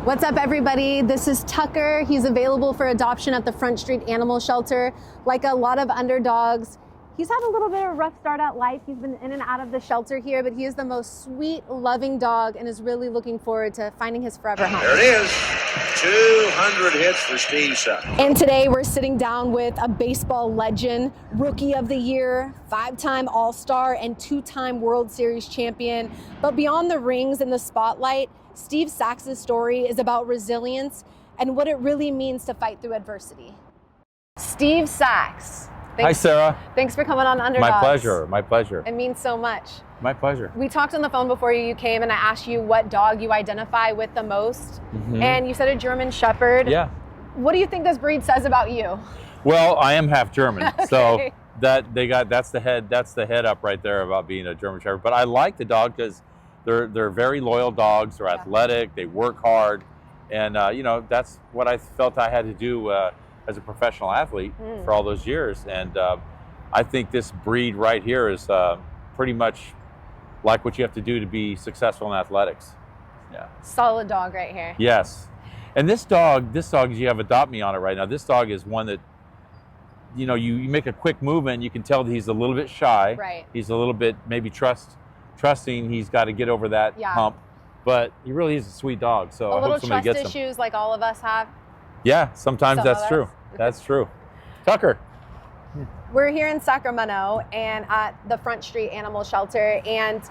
What's up, everybody? This is Tucker. He's available for adoption at the Front Street Animal Shelter. Like a lot of underdogs, he's had a little bit of a rough start at life. He's been in and out of the shelter here, but he is the most sweet, loving dog and is really looking forward to finding his forever home. There it is. 200 hits for Steve Sax. And today we're sitting down with a baseball legend, Rookie of the Year, 5-time All-Star, and 2-time World Series champion. But beyond the rings and the spotlight, Steve Sax's story is about resilience and what it really means to fight through adversity. Steve Sax. Hi, Sarah. Thanks for coming on UnderDOGS. My pleasure. My pleasure. It means so much. My pleasure. We talked on the phone before you came, and I asked you what dog you identify with the most, and you said a German Shepherd. Yeah. What do you think this breed says about you? Well, I am half German, Okay. so that's the head up right there about being a German Shepherd. But I like the dog because they're very loyal dogs. They're athletic. They work hard, and that's what I felt I had to do as a professional athlete for all those years. And I think this breed right here is pretty much like what you have to do to be successful in athletics. Yeah. Solid dog right here. Yes. And this dog, you have Adopt Me on it right now. This dog is one that, you make a quick movement, you can tell that he's a little bit shy. Right. He's a little bit maybe trusting. He's got to get over that hump. But he really is a sweet dog. So I hope somebody gets him. A little trust issues like all of us have. Yeah, sometimes that's true. That's true. Tucker. We're here in Sacramento and at the Front Street Animal Shelter, and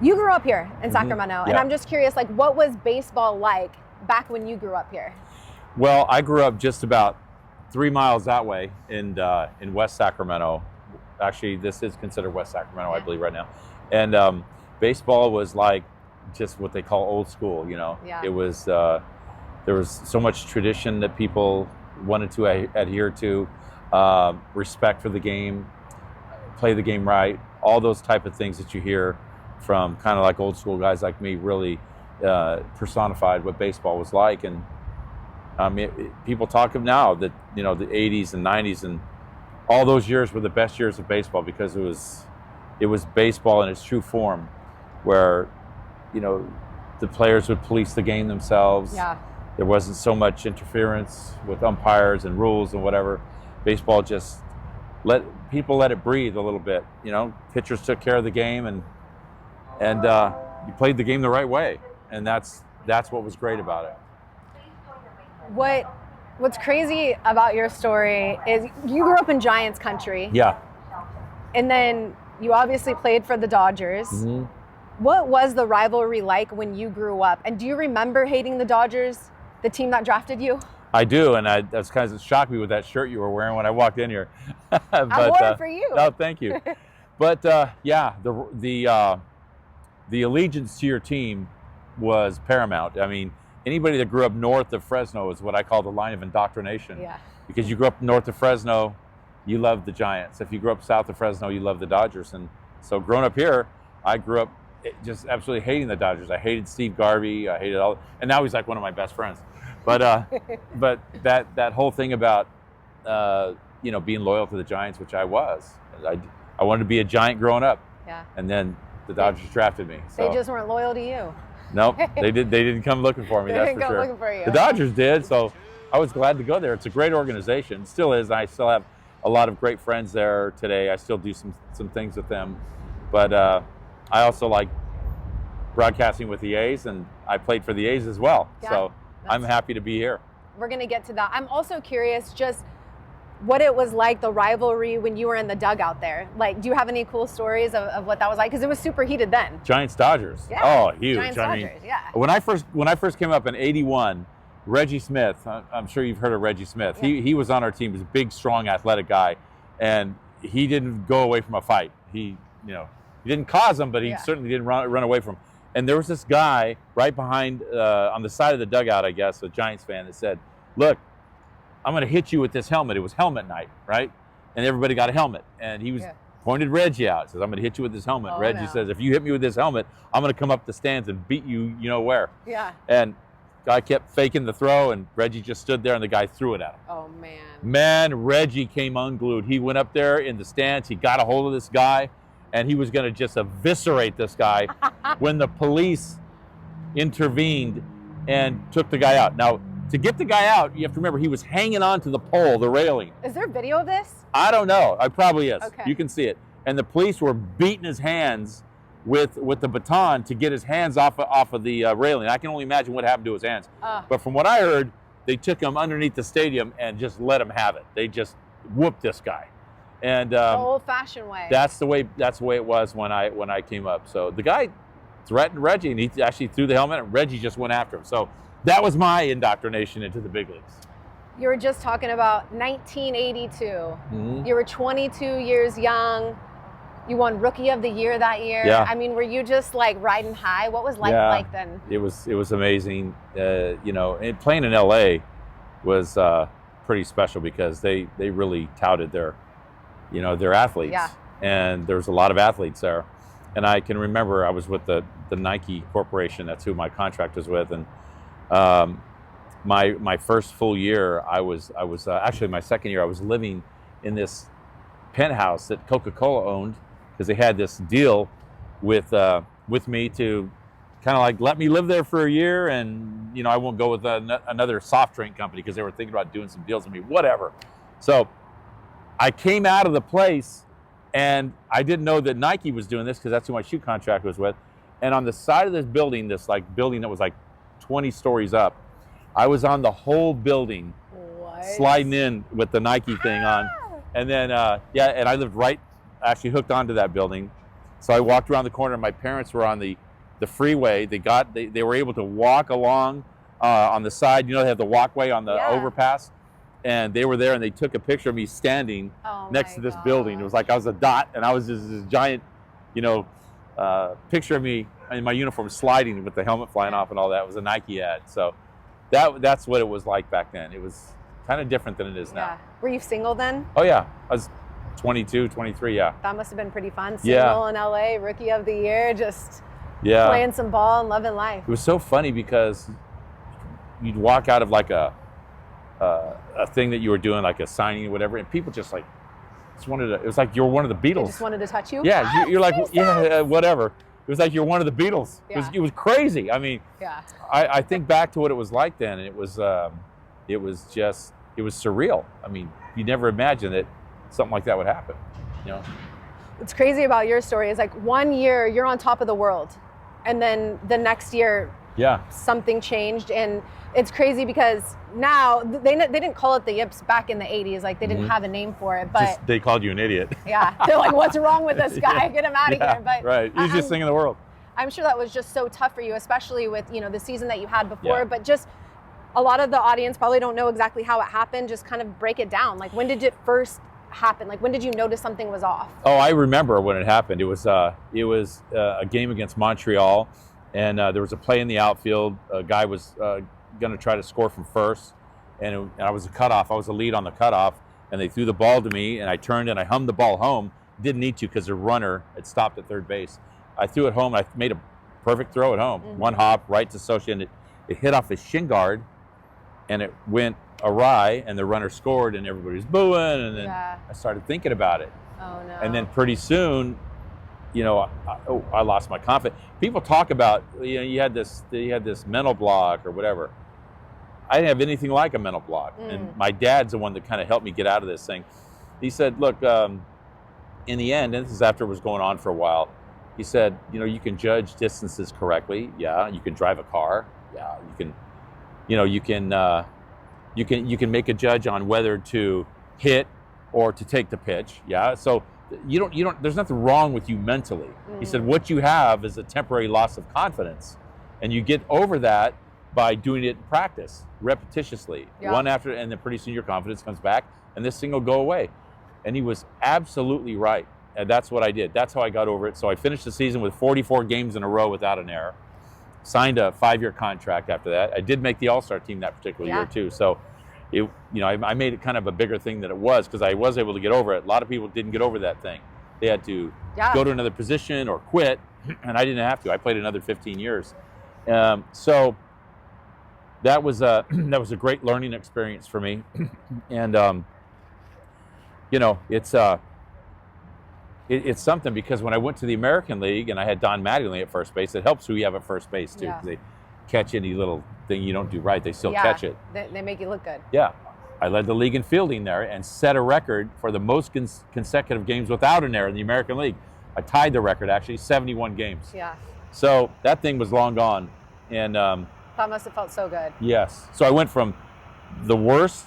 you grew up here in Sacramento, and I'm just curious, like, what was baseball like back when you grew up here? Well, I grew up just about 3 miles that way in West Sacramento. Actually, this is considered West Sacramento, I believe, right now. And baseball was like just what they call old school. Yeah. It was there was so much tradition that people wanted to adhere to. Respect for the game, play the game right, all those type of things that you hear from kind of like old school guys like me really personified what baseball was like. And people talk of now that the 80s and 90s and all those years were the best years of baseball because it was baseball in its true form, where the players would police the game themselves. Yeah. There wasn't so much interference with umpires and rules and whatever. Baseball just let it breathe a little bit. Pitchers took care of the game, and you played the game the right way, and that's what was great about it. What's crazy about your story is you grew up in Giants country. Yeah. And then you obviously played for the Dodgers. Mm-hmm. What was the rivalry like when you grew up? And do you remember hating the Dodgers, the team that drafted you? I do, and that's kind of shocked me with that shirt you were wearing when I walked in here. But, I wore it for you. No, thank you. But the allegiance to your team was paramount. I mean, anybody that grew up north of Fresno is what I call the line of indoctrination. Yeah. Because you grew up north of Fresno, you loved the Giants. If you grew up south of Fresno, you loved the Dodgers. And so growing up here, I grew up just absolutely hating the Dodgers. I hated Steve Garvey. I hated and now he's like one of my best friends. But but that whole thing about being loyal to the Giants, which I was. I wanted to be a Giant growing up. Yeah. And then the Dodgers drafted me. So. They just weren't loyal to you. Nope, they didn't come looking for me. That's for sure. They didn't come looking for you. The Dodgers did, so I was glad to go there. It's a great organization, still is. I still have a lot of great friends there today. I still do some things with them, but I also like broadcasting with the A's, and I played for the A's as well. Yeah, so I'm happy to be here. We're going to get to that. I'm also curious just what it was like, the rivalry when you were in the dugout there. Like, do you have any cool stories of what that was like? Because it was super heated then. Giants Dodgers. Yeah. Oh, huge. Giants-Dodgers, yeah. When I first came up in '81, Reggie Smith, I'm sure you've heard of Reggie Smith. Yeah. He was on our team. He was a big, strong, athletic guy, and he didn't go away from a fight. He didn't cause them, but he certainly didn't run away from them. And there was this guy right behind, on the side of the dugout, I guess, a Giants fan, that said, "Look, I'm going to hit you with this helmet." It was helmet night, right? And everybody got a helmet. And he pointed Reggie out. Says, "I'm going to hit you with this helmet." Oh, Reggie says, "If you hit me with this helmet, I'm going to come up the stands and beat you, where." Yeah. And guy kept faking the throw, and Reggie just stood there, and the guy threw it at him. Oh, man. Man, Reggie came unglued. He went up there in the stands. He got a hold of this guy, and he was going to just eviscerate this guy when the police intervened and took the guy out. Now, to get the guy out, you have to remember he was hanging onto the pole, the railing. Is there video of this? I don't know. I probably is. Okay. You can see it. And the police were beating his hands with the baton to get his hands off of the railing. I can only imagine what happened to his hands. But from what I heard, they took him underneath the stadium and just let him have it. They just whooped this guy. And the old-fashioned way. That's the way it was when I came up. So the guy threatened Reggie, and he actually threw the helmet, and Reggie just went after him. So that was my indoctrination into the big leagues. You were just talking about 1982. Mm-hmm. You were 22 years young. You won Rookie of the Year that year. Yeah. I mean, were you just like riding high? What was life like then? It was amazing. And playing in LA was pretty special because they really touted their athletes. Yeah. And there was a lot of athletes there. And I can remember I was with the Nike Corporation. That's who my contract was with. And my first full year, I was actually my second year, I was living in this penthouse that Coca-Cola owned, because they had this deal with me to kind of like let me live there for a year, and I won't go with another soft drink company because they were thinking about doing some deals with me, whatever. So I came out of the place, and I didn't know that Nike was doing this because that's who my shoe contract was with. And on the side of this building that was like 20 stories up, I was on the whole building, sliding in with the Nike thing on. And then, and I lived actually hooked onto that building. So I walked around the corner, and my parents were on the freeway. They were able to walk along on the side. They have the walkway on the overpass. And they were there, and they took a picture of me standing next to this building. It was like I was a dot, and I was just this giant, picture of me in my uniform sliding with the helmet flying off and all that. It was a Nike ad. So that's what it was like back then. It was kind of different than it is now. Were you single then? Oh, yeah. I was 22, 23, yeah. That must have been pretty fun. Single in LA, Rookie of the Year, just playing some ball and loving life. It was so funny because you'd walk out of like a thing that you were doing, like a signing or whatever, and people just like it was like you were one of the Beatles. They just wanted to touch you? Yeah, you're like, whatever. It was like you're one of the Beatles. Yeah. It was crazy. I mean, I think back to what it was like then, and it was surreal. I mean, you never imagined that something like that would happen. What's crazy about your story is like 1 year you're on top of the world, and then the next year something changed. And it's crazy because now they didn't call it the Yips back in the 80s. Like they didn't have a name for it, but they called you an idiot. Yeah, they're like, what's wrong with this guy? Get him out of here. But right, easiest thing in the world. I'm sure that was just so tough for you, especially with the season that you had before. But just a lot of the audience probably don't know exactly how it happened. Just kind of break it down. Like, when did it first happen? Like, when did you notice something was off? Oh, I remember when it happened. It was a game against Montreal, and there was a play in the outfield. A guy was going to try to score from first, and I was a cutoff. I was the lead on the cutoff, and they threw the ball to me, and I turned and I hummed the ball home. Didn't need to because the runner had stopped at third base. I threw it home, and I made a perfect throw at home. One hop, right to Socia, and it hit off his shin guard, and it went awry, and the runner scored, and everybody was booing, and then I started thinking about it. Oh, no. And then pretty soon, I lost my confidence. People talk about, you had this mental block or whatever. I didn't have anything like a mental block. And my dad's the one that kind of helped me get out of this thing. He said, look, in the end, and this is after it was going on for a while, he said, you can judge distances correctly. Yeah. You can drive a car. Yeah. You can make a judge on whether to hit or to take the pitch. Yeah. So you don't, there's nothing wrong with you mentally. He said, what you have is a temporary loss of confidence, and you get over that by doing it in practice, repetitiously, one after, and then pretty soon your confidence comes back, and this thing will go away. And he was absolutely right. And that's what I did. That's how I got over it. So I finished the season with 44 games in a row without an error. Signed a 5-year contract after that. I did make the All-Star team that particular year too. So, I made it kind of a bigger thing than it was because I was able to get over it. A lot of people didn't get over that thing. They had to go to another position or quit, and I didn't have to. I played another 15 years. So that was a great learning experience for me. And it's something because when I went to the American League and I had Don Mattingly at first base, it helps who you have at first base too. They catch any little thing you don't do right, they still Yeah, catch it. They make you look good. Yeah. I led the league in fielding there and set a record for the most consecutive games without an error in the American League. I tied the record, actually, 71 games. Yeah. So that thing was long gone. And That must have felt so good. yes. So I went from the worst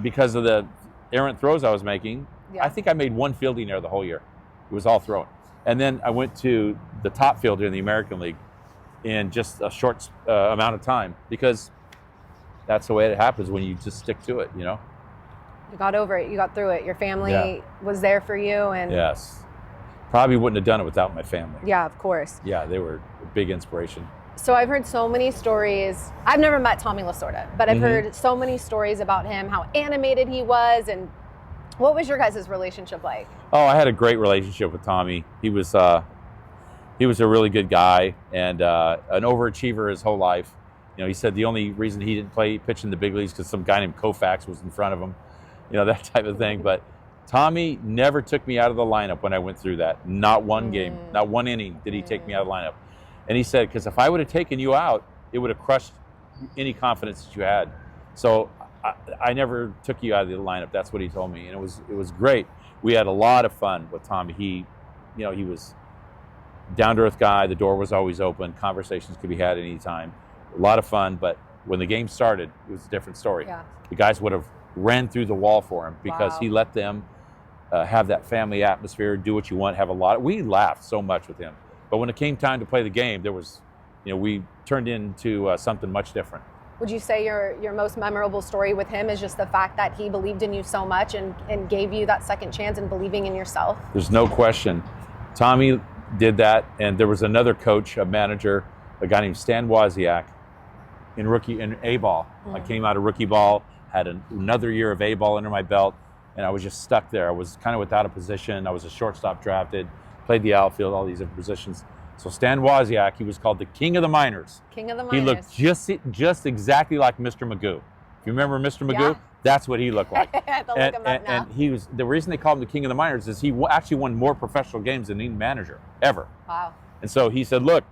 because of the errant throws I was making. Yeah. I think I made one fielding error the whole year. It was all thrown. And then I went to the top fielder in the American League in just a short amount of time, because that's the way it happens when you just stick to it, you know? You got over it. You got through it. Your family was there for you. And Yes. Probably wouldn't have done it without my family. yeah, of course. Yeah, they were a big inspiration. So I've heard so many stories. I've never met Tommy Lasorda, but I've Mhm. heard so many stories about him, how animated he was. And what was your guys' relationship like? Oh, I had a great relationship with Tommy. He was a really good guy and an overachiever his whole life. You know, he said the only reason he didn't pitch in the big leagues because some guy named Koufax was in front of him, you know, that type of thing. But Tommy never took me out of the lineup when I went through that. Not one game, not one inning did he take me out of the lineup. And he said, because if I would have taken you out, it would have crushed any confidence that you had. So I never took you out of the lineup. That's what he told me, and it was great. We had a lot of fun with Tommy. He was down-to-earth guy. The door was always open. Conversations could be had anytime. A lot of fun, but when the game started, it was a different story. Yeah. The guys would have ran through the wall for him because Wow. he let them have that family atmosphere, do what you want, have a lot. We laughed so much with him. But when it came time to play the game, there was, we turned into something much different. Would you say your most memorable story with him is just the fact that he believed in you so much and gave you that second chance and believing in yourself? There's no question. Tommy did that, and there was another coach, a manager, a guy named Stan Wozniak in A-ball. I came out of rookie ball, had another year of A-ball under my belt, and I was just stuck there. I was kind of without a position. I was a shortstop drafted, played the outfield, all these different positions. So Stan Wozniak, he was called the King of the Minors. King of the He Minors. looked just exactly like Mr. Magoo. If you remember Mr. Magoo, Yeah. that's what he looked like. I have to look him up now. And he was, the reason they called him the King of the Minors is he actually won more professional games than any manager ever. Wow. And so he said, look,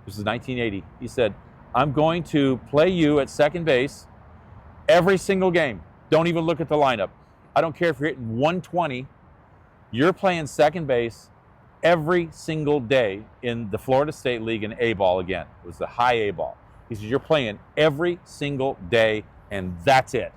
this is 1980. He said, I'm going to play you at second base every single game. Don't even look at the lineup. I don't care if you're hitting 120. You're playing second base every single day in the Florida State League in A-ball again. It was the high A-ball. He says, you're playing every single day, and that's it.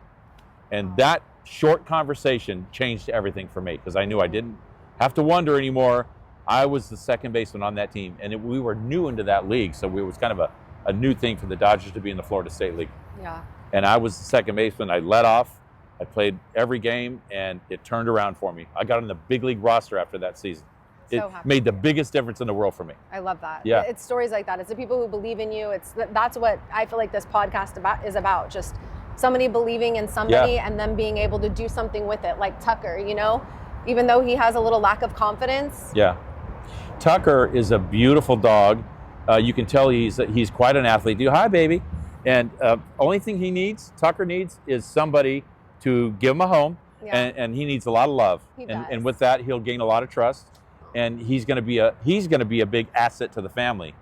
And that short conversation changed everything for me, because I knew I didn't have to wonder anymore. I was the second baseman on that team, and we were new into that league, so it was kind of a new thing for the Dodgers to be in the Florida State League. Yeah. And I was the second baseman. I led off. I played every game, and it turned around for me. I got on the big league roster after that season. It So happy. made the biggest difference in the world for me. I love that. Yeah. It's stories like that. It's the people who believe in you. That's what I feel like this podcast is about. Just somebody believing in somebody and then being able to do something with it. Like Tucker, even though he has a little lack of confidence. Yeah. Tucker is a beautiful dog. You can tell he's quite an athlete. Hi, baby. And only thing Tucker needs is somebody to give him a home. Yeah. And he needs a lot of love. He and does. with that, he'll gain a lot of trust. And he's going to be a big asset to the family.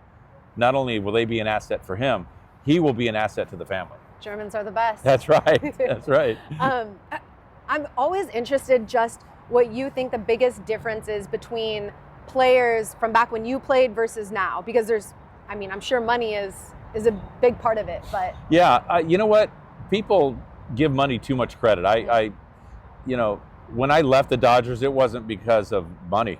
Not only will they be an asset for him, he will be an asset to the family. Germans are the best. That's right. That's right. I'm always interested just what you think the biggest difference is between players from back when you played versus now, because I'm sure money is a big part of it, but Yeah, you know what? People give money too much credit. When I left the Dodgers, it wasn't because of money.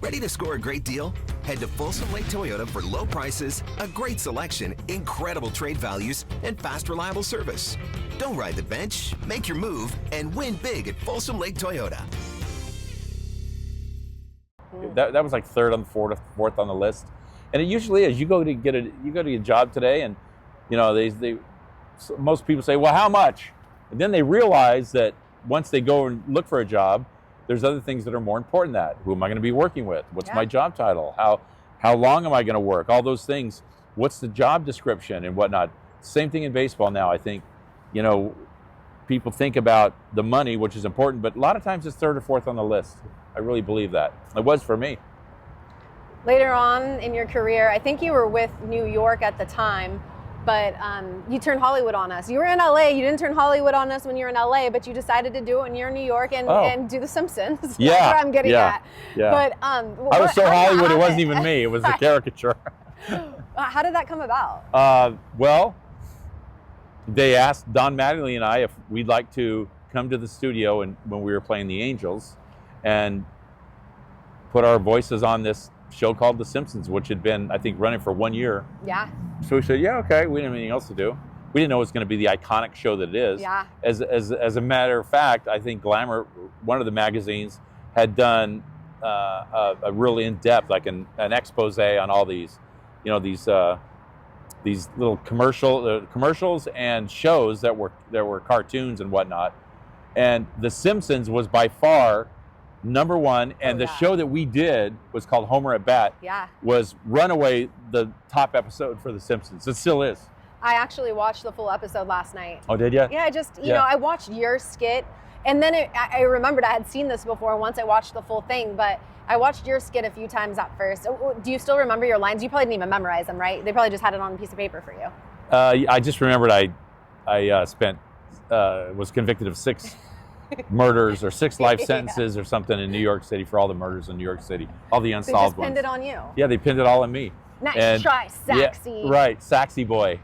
Ready to score a great deal? Head to Folsom Lake Toyota for low prices, a great selection, incredible trade values, and fast, reliable service. Don't ride the bench, make your move, and win big at Folsom Lake Toyota. That was like third on the fourth on the list, and it usually is. You go to get a job today, and most people say, well, how much? And then they realize that once they go and look for a job, there's other things that are more important than that. Who am I going to be working with? What's my job title? How long am I going to work? All those things. What's the job description and whatnot? Same thing in baseball now. I think, people think about the money, which is important, but a lot of times it's third or fourth on the list. I really believe that. It was for me. later on in your career, I think you were with New York at the time. but you turned Hollywood on us. You were in LA. You didn't turn Hollywood on us when you were in LA, but you decided to do it when you're in New York and do The Simpsons. Yeah, that's what I'm getting at. Yeah. But I was so Hollywood, it wasn't even me. It was a caricature. How did that come about? Well, they asked Don Mattingly and I if we'd like to come to the studio and when we were playing the Angels and put our voices on this show called The Simpsons, which had been, I think, running for 1 year. Yeah. So we said, yeah, okay. We didn't have anything else to do. We didn't know it was going to be the iconic show that it is. Yeah. As a matter of fact, I think Glamour, one of the magazines, had done a really in-depth, like an expose on all these, these little commercials and shows that were cartoons and whatnot. And The Simpsons was by far number one, and the show that we did was called Homer at Bat. Yeah. Was runaway the top episode for The Simpsons. It still is. I actually watched the full episode last night. Oh, did you? Yeah, I watched your skit, and then I remembered I had seen this before once I watched the full thing, but I watched your skit a few times at first. Do you still remember your lines? You probably didn't even memorize them, right? They probably just had it on a piece of paper for you. I just remembered I was convicted of 6 murders or 6 life sentences or something in New York City for all the murders in New York City, all the unsolved ones. They just pinned it on you. Yeah, they pinned it all on me. Nice try, Saxy. Yeah, right, Saxy boy.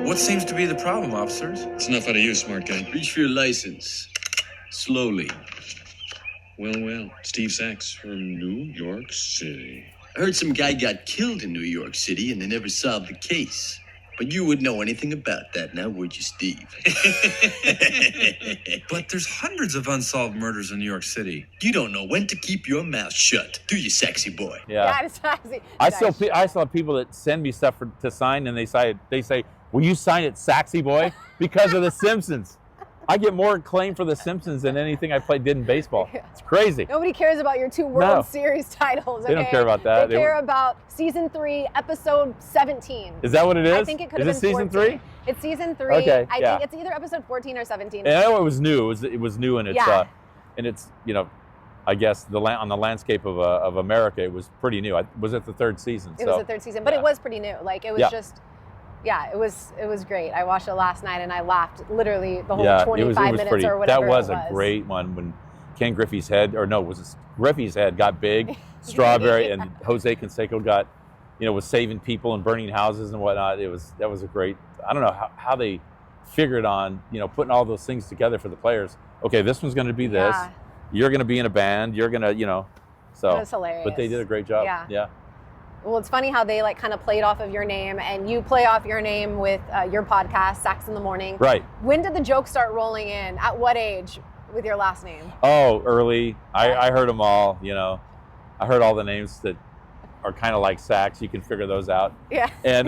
What seems to be the problem, officers? It's enough out of you, smart guy. Reach for your license. Slowly. Well, Steve Sax from New York City. I heard some guy got killed in New York City and they never solved the case. But you wouldn't know anything about that now, would you, Steve? But there's hundreds of unsolved murders in New York City. You don't know when to keep your mouth shut, do you, sexy boy? Yeah, Saxy. I still have people that send me stuff to sign, and they say, "Will you sign it, Saxy boy?" Because of The Simpsons. I get more acclaim for The Simpsons than anything I did in baseball. It's crazy. Nobody cares about your 2 World Series titles. Okay? They don't care about that. They care about season 3, episode 17. Is that what it is? I think it could have been season 14. 3? It's season 3. Okay, I think it's either episode 14 or 17. And I know it was new. It was new, and it's I guess on the landscape of America, it was pretty new. Was it the 3rd season? It was the 3rd season, but it was pretty new. Like it was just. Yeah, it was great. I watched it last night and I laughed literally the whole 25 minutes or whatever. That was a great one when Ken Griffey's head, Griffey's head got big, Strawberry, and Jose Canseco got, was saving people and burning houses and whatnot. That was a great. I don't know how they figured on putting all those things together for the players. Okay, this one's going to be this. Yeah. You're going to be in a band. You're going to So. It was hilarious. But they did a great job. Yeah. Well, it's funny how they kind of played off of your name, and you play off your name with your podcast, Sax in the Morning. Right. When did the jokes start rolling in? At what age with your last name? Oh, early. I heard them all. I heard all the names that are kind of like Sax. You can figure those out. Yeah. And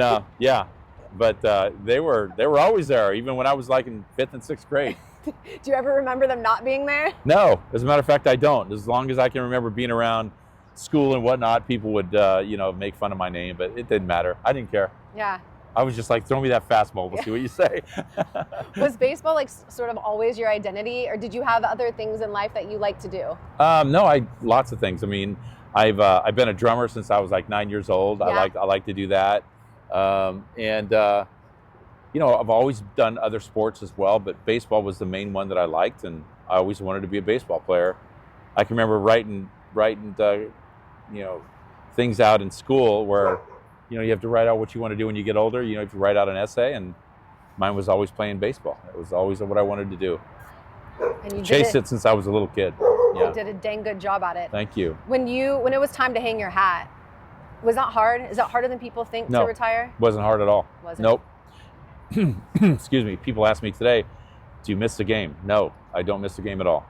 but they were always there, even when I was like in 5th and 6th grade. Do you ever remember them not being there? No, as a matter of fact, I don't. As long as I can remember being around school and whatnot, people would make fun of my name, but it didn't matter. I didn't care. Yeah. I was just like, throw me that fastball, we'll see what you say. Was baseball sort of always your identity, or did you have other things in life that you like to do? No, lots of things. I mean, I've been a drummer since I was like 9 years old. Yeah. I like to do that, I've always done other sports as well, but baseball was the main one that I liked, and I always wanted to be a baseball player. I can remember writing things out in school where, you have to write out what you want to do when you get older. You have to write out an essay, and mine was always playing baseball. It was always what I wanted to do. And you chased it since I was a little kid. Yeah. You did a dang good job at it. Thank you. When it was time to hang your hat, was that hard? Is that harder than people think to retire? Wasn't hard at all. Wasn't? Nope. Excuse me. People ask me today, do you miss the game? No, I don't miss the game at all.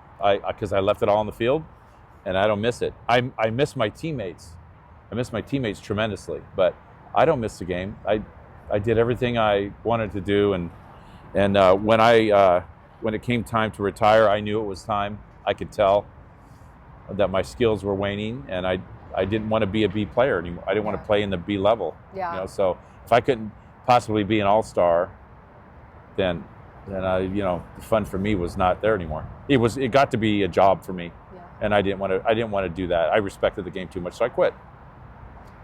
Because I left it all on the field, and I don't miss it. I miss my teammates. I miss my teammates tremendously, but I don't miss the game. I did everything I wanted to do, and when it came time to retire, I knew it was time. I could tell that my skills were waning, and I didn't want to be a B player anymore. I didn't want to play in the B level. Yeah. So if I couldn't possibly be an all-star, then the fun for me was not there anymore. It got to be a job for me, and I didn't want to do that. I respected the game too much, so I quit.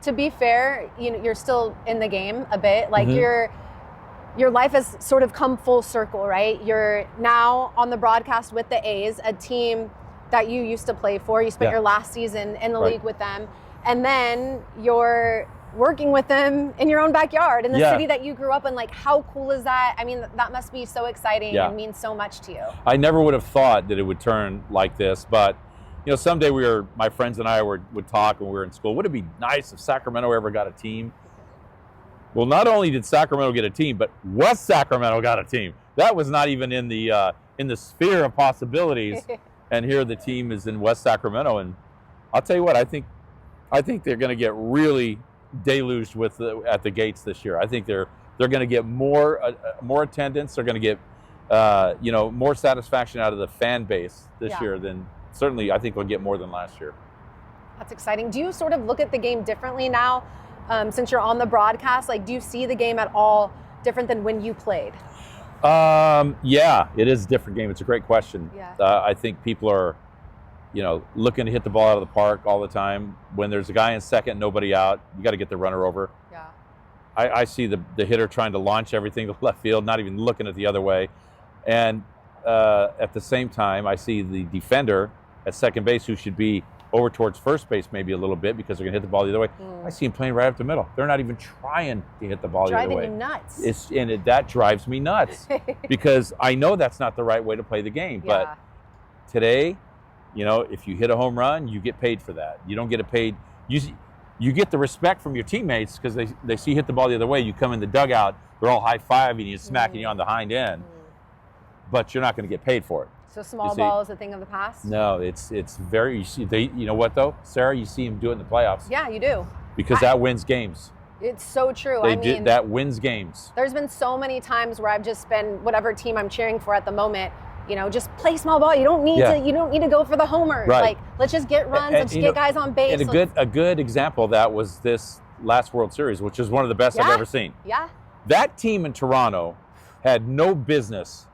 to be fair, you're still in the game a bit. Like Mm-hmm. your life has sort of come full circle, right? You're now on the broadcast with the A's, a team that you used to play for. You spent your last season in the league with them. And then you're working with them in your own backyard in the city that you grew up in. Like, how cool is that? I mean, that must be so exciting and means so much to you. I never would have thought that it would turn like this, but someday my friends and I would talk when we were in school. Would it be nice if Sacramento ever got a team? Well, not only did Sacramento get a team, but West Sacramento got a team. That was not even in the sphere of possibilities. And here the team is in West Sacramento, and I'll tell you what, I think they're going to get really deluged at the gates this year. I think they're going to get more attendance. They're going to get more satisfaction out of the fan base this year than certainly I think they'll get more than last year. That's exciting. Do you sort of look at the game differently now? Since you're on the broadcast, like, do you see the game at all different than when you played? Yeah, it is a different game. It's a great question. Yeah. I think people are, looking to hit the ball out of the park all the time. When there's a guy in second, nobody out, you got to get the runner over. Yeah. I see the hitter trying to launch everything to left field, not even looking at the other way. And at the same time, I see the defender at second base who should be over towards first base maybe a little bit because they're going to hit the ball the other way. I see him playing right up the middle. They're not even trying to hit the ball the other way. Driving you nuts. That drives me nuts because I know that's not the right way to play the game. But today, if you hit a home run, you get paid for that. You don't get it paid. You get the respect from your teammates because they see you hit the ball the other way. You come in the dugout, they're all high-fiving you, smacking you on the hind end. But you're not going to get paid for it. So small ball is a thing of the past? No, it's very, you know what though, Sarah, you see them do it in the playoffs. Yeah, you do. Because that wins games. It's so true. That wins games. There's been so many times where I've just been, whatever team I'm cheering for at the moment, just play small ball. You don't need to go for the homer. Right. Like, let's just get runs, let's get guys on base. And a good example of that was this last World Series, which is one of the best I've ever seen. Yeah. That team in Toronto had no business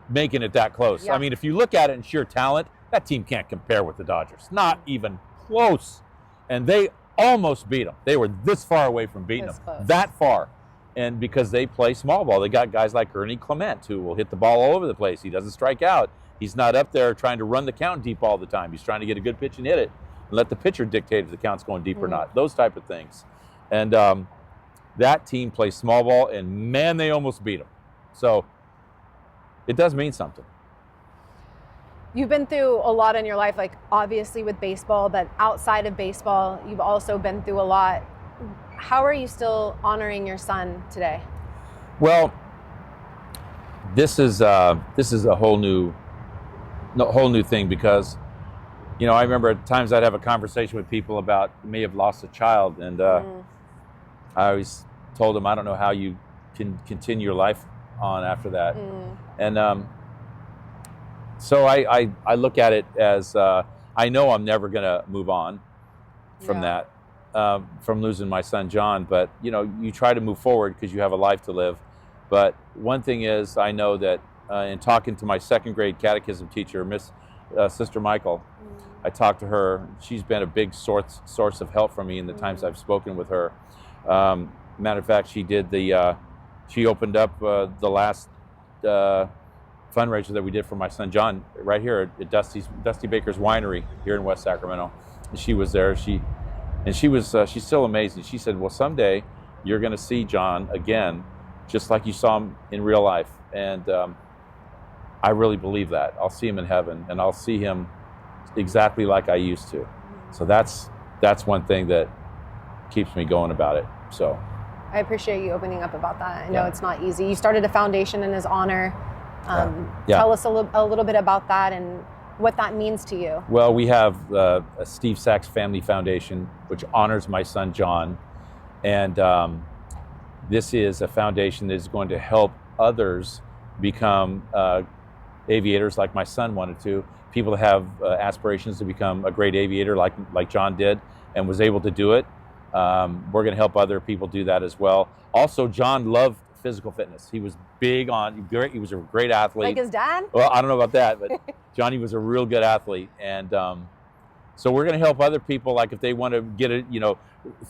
making it that close. Yeah. I mean, if you look at it in sheer talent, that team can't compare with the Dodgers. Not even close. And they almost beat them. They were this far away from beating them. Close. That far. And because they play small ball, they got guys like Ernie Clement who will hit the ball all over the place. He doesn't strike out. He's not up there trying to run the count deep all the time. He's trying to get a good pitch and hit it and let the pitcher dictate if the count's going deep or not. Those type of things. And that team plays small ball, and man, they almost beat them. So it does mean something. You've been through a lot in your life, like obviously with baseball, but outside of baseball, you've also been through a lot. How are you still honoring your son today? Well, this is a whole new thing because, I remember at times I'd have a conversation with people about may have lost a child, and I always told them I don't know how you can continue your life on after that. And so I look at it as I know I'm never going to move on from that, from losing my son John, but you try to move forward because you have a life to live. But one thing is, I know that in talking to my second grade catechism teacher, Sister Michael, I talked to her. She's been a big source of help for me in the times I've spoken with her. Matter of fact, she opened up the last fundraiser that we did for my son John right here at Dusty Baker's Winery here in West Sacramento. And she was there. She's still amazing. She said, "Well, someday you're going to see John again, just like you saw him in real life." And I really believe that. I'll see him in heaven, and I'll see him exactly like I used to. So that's one thing that keeps me going about it. So I appreciate you opening up about that. I know it's not easy. You started a foundation in his honor. Tell us a little bit about that and what that means to you. Well, we have a Steve Sax Family Foundation, which honors my son John. And this is a foundation that is going to help others become aviators like my son wanted to. People that have aspirations to become a great aviator like John did and was able to do it. We're going to help other people do that as well. Also, John loved physical fitness. He was big on, he was a great athlete. Like his dad? Well, I don't know about that, but Johnny was a real good athlete. And So we're going to help other people, like if they want to get it,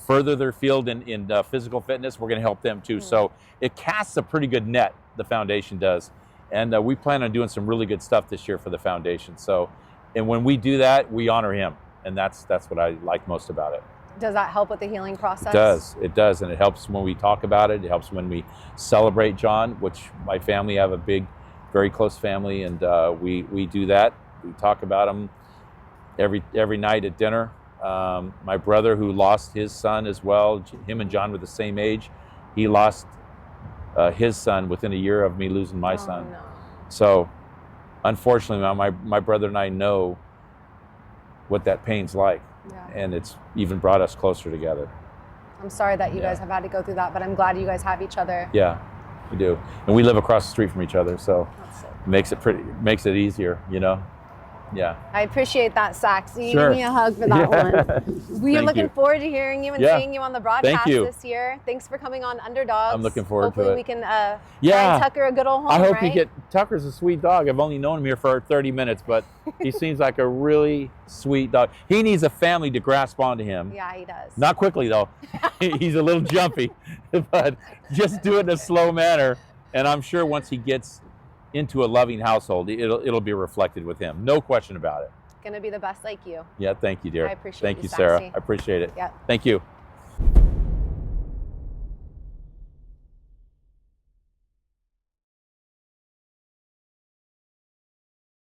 further their field in physical fitness, we're going to help them too. So it casts a pretty good net, the foundation does. And we plan on doing some really good stuff this year for the foundation. So, and when we do that, we honor him. And that's what I like most about it. Does that help with the healing process? It does. And it helps when we talk about it. It helps when we celebrate John, which my family have a big, very close family. And we do that. We talk about him every night at dinner. My brother, who lost his son as well, him and John were the same age. He lost his son within a year of me losing my son. No. So unfortunately, my brother and I know what that pain's like. Yeah. And it's even brought us closer together. I'm sorry that you guys have had to go through that, but I'm glad you guys have each other. Yeah, we do. And we live across the street from each other, so That's so it makes it easier, Yeah. I appreciate that, Sax. You Sure. give me a hug for that one. We are Thank looking you. forward to hearing you and Yeah. seeing you on the broadcast you. this year. Thanks for coming on UnderDOGS. I'm looking forward to Hopefully it. we can Yeah. find Tucker a good old home, I hope right? Tucker's a sweet dog. I've only known him here for 30 minutes, but he seems like a really sweet dog. He needs a family to grasp onto him. Yeah, he does. Not quickly, though. He's a little jumpy, but just do it in a slow manner. And I'm sure once he gets into a loving household, it'll be reflected with him. No question about it. Gonna be the best like you. Yeah, thank you, dear. I appreciate Thank you, you, Sarah. Saxy. I appreciate it. Yep. Thank you.